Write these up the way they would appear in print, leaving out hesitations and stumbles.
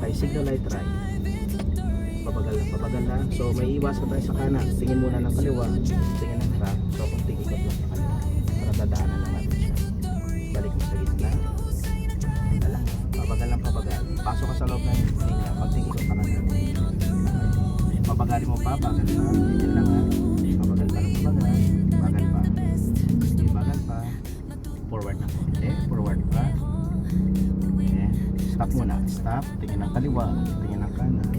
Okay, signal light right. Pabagal lang. So may iwasan tayo sa kanan. Tingin muna ng kaliwa, tingin ng harap. So kunting ikot lang sa kaliwa. Para dadaanan lang natin siya. Balik mo sa gitna. Ganda lang. Pabagal. Pasok ka sa loob ng linya. Pagtingin ko pa kanan. Pabagalin mo pa, bagal pa. Ganyan lang ha. Pabagal pa. Bagal pa. Sige, bagal pa. Forward na konti. Forward pa. Okay. Stop muna. Stop. Tingin ng kaliwa. Tingin ng kanan.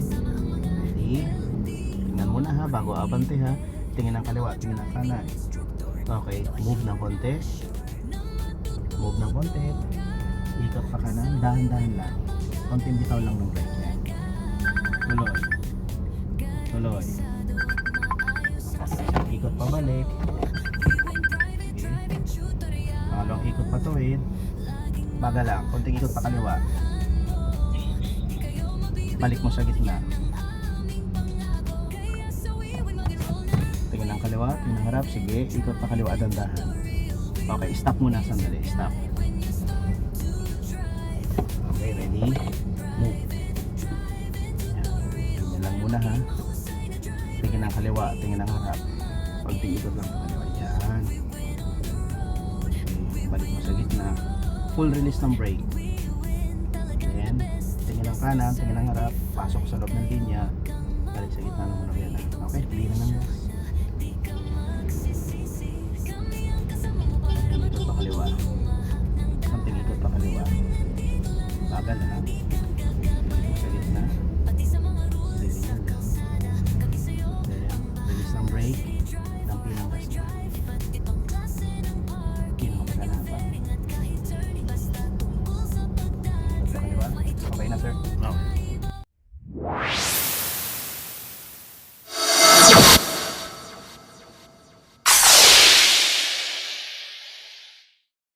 Ready? Tingnan muna ha. Bago abante ha. Tingin ng kaliwa. Tingin ng kanan. Okay. Move ng konti. Ikot pa kanan. Dahan-dahan lang. Konting bitaw lang ng brake niya. Tuloy. Ikot pa balik. Okay. Pangalawang ikot pa tuwid. Baga lang. Konting ikot pa kaliwa. Balik mo sa gitna. Tingin ng kaliwa, tingin ng harap. Sige, ikot pa kaliwa, dandahan. Okay, stop muna sandali. Stop. Okay, ready? Move. Tingin lang muna ha. Tingin ng kaliwa, tingin ng harap. Konting ikot lang sa kaliwa. Yan. Okay, balik mo sa gitna. Full release ng brake. Then, tingin ng kanan, tingin ng harap. Pasok sa loob ng linya. Balik sa gitna ng manobela. Okay, clear na lang. Ikot pa kaliwa. Konting ikot pa kaliwa. Bagal na lang. Sa gitna. Release lang. Then, release ng brake. Dampi ng gas niya. Kinakabaga na pa. Ikot pa kaliwa. Okay na sir? Okay.